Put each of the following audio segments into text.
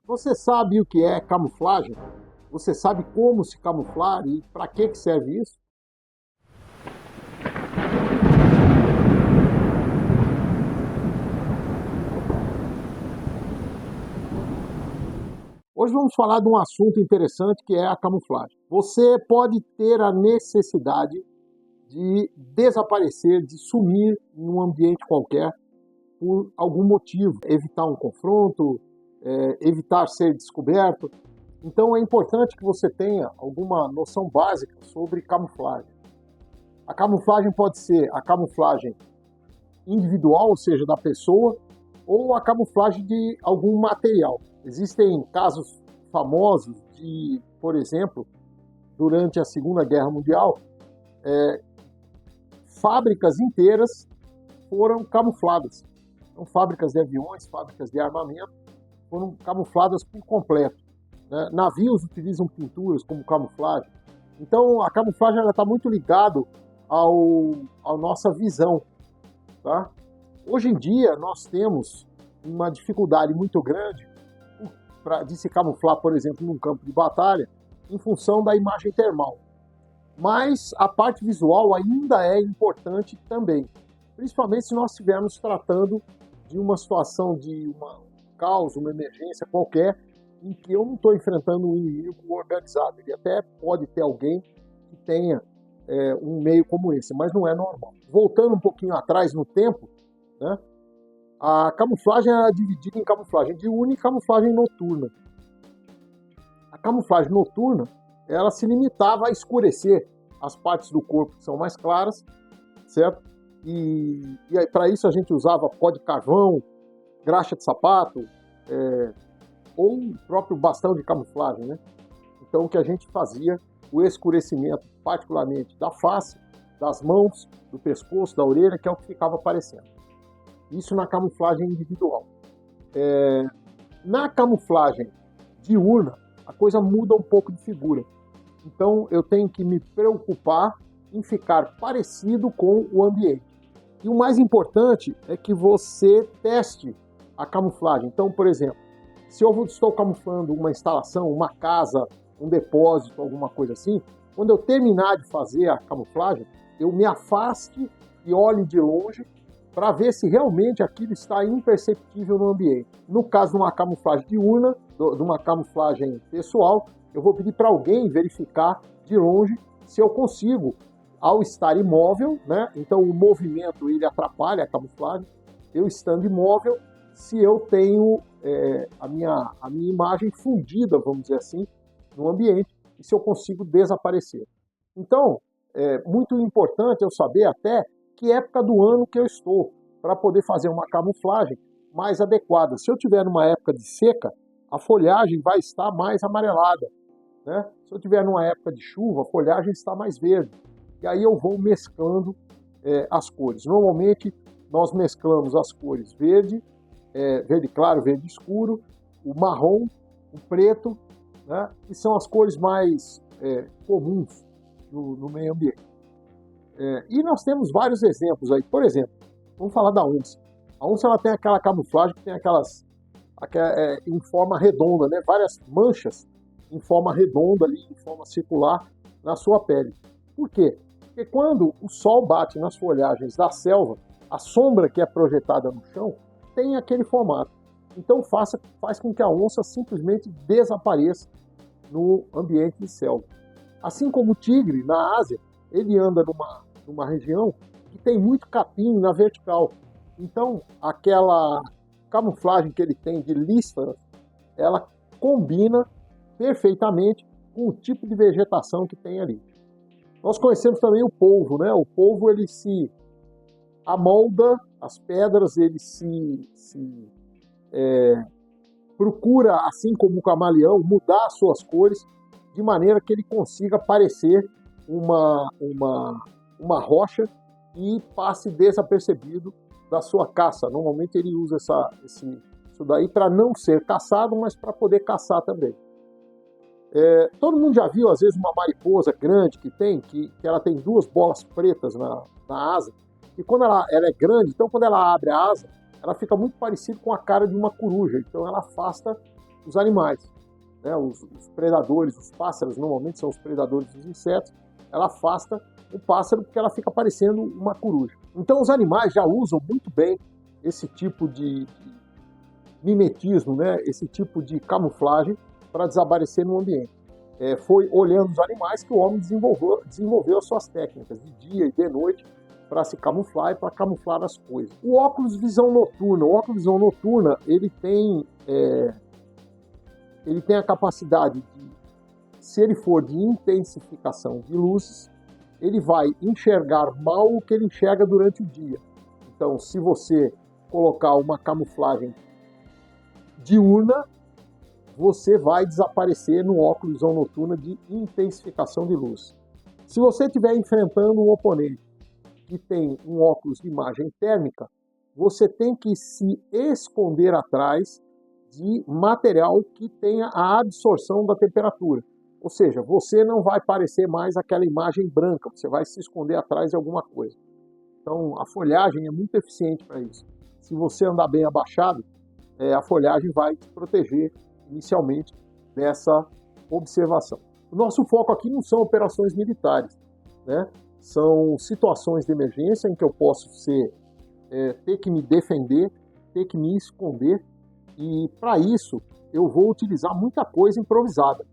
Você sabe o que é camuflagem? Você sabe como se camuflar e para que serve isso? Hoje vamos falar de um assunto interessante que é a camuflagem. Você pode ter a necessidade de desaparecer, de sumir em um ambiente qualquer por algum motivo, evitar um confronto, evitar ser descoberto. Então é importante que você tenha alguma noção básica sobre camuflagem. A camuflagem pode ser a camuflagem individual, ou seja, da pessoa, ou a camuflagem de algum material. Existem casos famosos de, por exemplo, durante a Segunda Guerra Mundial, fábricas inteiras foram camufladas. Então, fábricas de aviões, fábricas de armamento foram camufladas por completo. Né? Navios utilizam pinturas como camuflagem. Então, a camuflagem está muito ligada à nossa visão. Tá? Hoje em dia, nós temos uma dificuldade muito grande de se camuflar, por exemplo, num campo de batalha, em função da imagem termal. Mas a parte visual ainda é importante também, principalmente se nós estivermos tratando de uma situação de um caos, uma emergência qualquer, em que eu não estou enfrentando um inimigo organizado. Ele até pode ter alguém que tenha um meio como esse, mas não é normal. Voltando um pouquinho atrás no tempo, né, a camuflagem era dividida em camuflagem diurna e camuflagem noturna. A camuflagem noturna, ela se limitava a escurecer as partes do corpo que são mais claras, certo? E aí, para isso a gente usava pó de carvão, graxa de sapato, ou o próprio bastão de camuflagem, né? Então o que a gente fazia, o escurecimento particularmente da face, das mãos, do pescoço, da orelha, que é o que ficava aparecendo. Isso na camuflagem individual. Na camuflagem diurna, a coisa muda um pouco de figura. Então eu tenho que me preocupar em ficar parecido com o ambiente. E o mais importante é que você teste a camuflagem. Então, por exemplo, se eu estou camuflando uma instalação, uma casa, um depósito, alguma coisa assim, quando eu terminar de fazer a camuflagem, eu me afaste e olhe de longe para ver se realmente aquilo está imperceptível no ambiente. No caso de uma camuflagem diurna, de uma camuflagem pessoal, eu vou pedir para alguém verificar de longe se eu consigo, ao estar imóvel, né? Então o movimento ele atrapalha a camuflagem, eu estando imóvel, se eu tenho a minha imagem fundida, vamos dizer assim, no ambiente, e se eu consigo desaparecer. Então, é muito importante eu saber até que época do ano que eu estou, para poder fazer uma camuflagem mais adequada. Se eu tiver numa época de seca, a folhagem vai estar mais amarelada, né? Se eu tiver numa época de chuva, a folhagem está mais verde. E aí eu vou mesclando as cores. Normalmente nós mesclamos as cores verde, verde claro, verde escuro, o marrom, o preto, né? Que são as cores mais comuns no meio ambiente. E nós temos vários exemplos aí. Por exemplo, vamos falar da onça. A onça ela tem aquela camuflagem que tem aquelas em forma redonda, né? Várias manchas em forma redonda ali, em forma circular na sua pele. Por quê? Porque quando o sol bate nas folhagens da selva, a sombra que é projetada no chão tem aquele formato. Então faz com que a onça simplesmente desapareça no ambiente de selva. Assim como o tigre, na Ásia, ele anda numa região que tem muito capim na vertical. Então, aquela camuflagem que ele tem de listras, ela combina perfeitamente com o tipo de vegetação que tem ali. Nós conhecemos também o polvo, né? O polvo ele se amolda as pedras, ele procura, assim como o camaleão, mudar as suas cores de maneira que ele consiga parecer uma rocha e passe desapercebido da sua caça. Normalmente ele usa isso daí para não ser caçado, mas para poder caçar também. Todo mundo já viu, às vezes, uma mariposa grande que ela tem duas bolas pretas na asa, e quando ela é grande, então quando ela abre a asa, ela fica muito parecida com a cara de uma coruja, então ela afasta os animais, né? Os predadores, os pássaros, normalmente são os predadores dos insetos, ela afasta o pássaro porque ela fica parecendo uma coruja. Então os animais já usam muito bem esse tipo de mimetismo, né? Esse tipo de camuflagem para desaparecer no ambiente. Foi olhando os animais que o homem desenvolveu as suas técnicas de dia e de noite para se camuflar e para camuflar as coisas. O óculos visão noturna, ele tem a capacidade de, se ele for de intensificação de luzes, ele vai enxergar mal o que ele enxerga durante o dia. Então, se você colocar uma camuflagem diurna, você vai desaparecer no óculos visão noturna de intensificação de luz. Se você estiver enfrentando um oponente que tem um óculos de imagem térmica, você tem que se esconder atrás de material que tenha a absorção da temperatura. Ou seja, você não vai parecer mais aquela imagem branca, você vai se esconder atrás de alguma coisa. Então, a folhagem é muito eficiente para isso. Se você andar bem abaixado, a folhagem vai te proteger inicialmente dessa observação. O nosso foco aqui não são operações militares, né? São situações de emergência em que eu posso ter que me defender, ter que me esconder, e para isso eu vou utilizar muita coisa improvisada.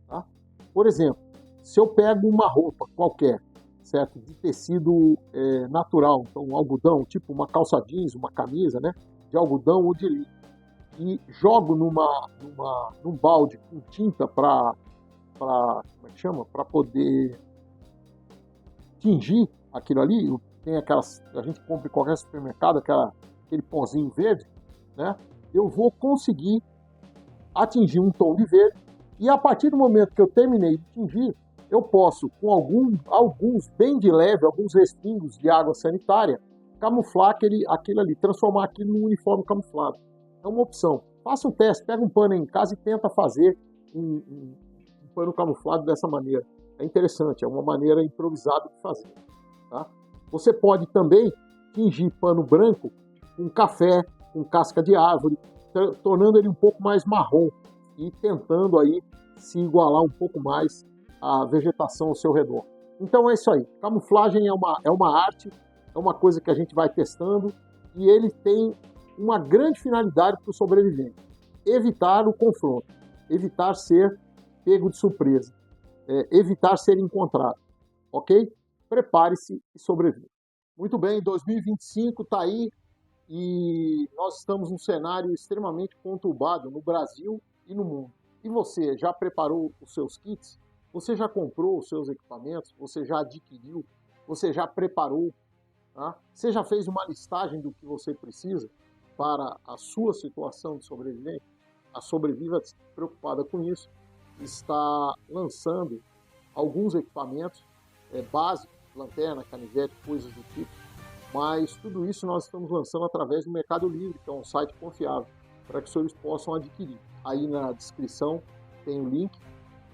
Tá? Por exemplo, se eu pego uma roupa qualquer, certo, de tecido natural, então um algodão, tipo uma calça jeans, uma camisa, né, de algodão ou de linho, e jogo num balde com tinta para poder tingir aquilo ali. Tem aquelas, a gente compra em qualquer supermercado, aquele pozinho verde, né? Eu vou conseguir atingir um tom de verde, e a partir do momento que eu terminei de tingir, eu posso, com alguns bem de leve, alguns respingos de água sanitária, camuflar aquilo ali, transformar aquilo num uniforme camuflado. É uma opção. Faça um teste, pega um pano em casa e tenta fazer um pano camuflado dessa maneira. É interessante, é uma maneira improvisada de fazer. Tá? Você pode também tingir pano branco com café, com casca de árvore, tornando ele um pouco mais marrom e tentando aí se igualar um pouco mais à vegetação ao seu redor. Então é isso aí. Camuflagem é uma arte, é uma coisa que a gente vai testando, e ele tem uma grande finalidade para o sobrevivente: evitar o confronto, evitar ser pego de surpresa, evitar ser encontrado, ok? Prepare-se e sobreviva. Muito bem, 2025 está aí e nós estamos num cenário extremamente conturbado no Brasil e no mundo. E você já preparou os seus kits? Você já comprou os seus equipamentos? Você já adquiriu? Você já preparou? Tá? Você já fez uma listagem do que você precisa para a sua situação de sobrevivente? A Sobreviva, preocupada com isso, está lançando alguns equipamentos básicos, lanterna, canivete, coisas do tipo, mas tudo isso nós estamos lançando através do Mercado Livre, que é um site confiável, para que os senhores possam adquirir. Aí na descrição tem o link.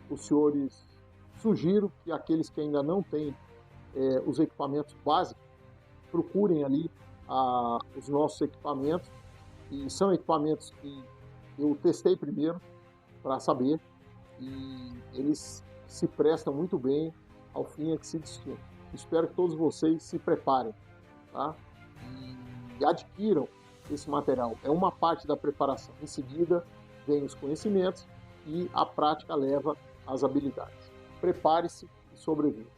Os senhores, sugiro que aqueles que ainda não têm os equipamentos básicos, procurem ali os nossos equipamentos, e são equipamentos que eu testei primeiro para saber, e eles se prestam muito bem ao fim a que se destina. Espero que todos vocês se preparem, tá? E adquiram esse material. É uma parte da preparação. Em seguida, vem os conhecimentos e a prática leva às habilidades. Prepare-se e sobreviva.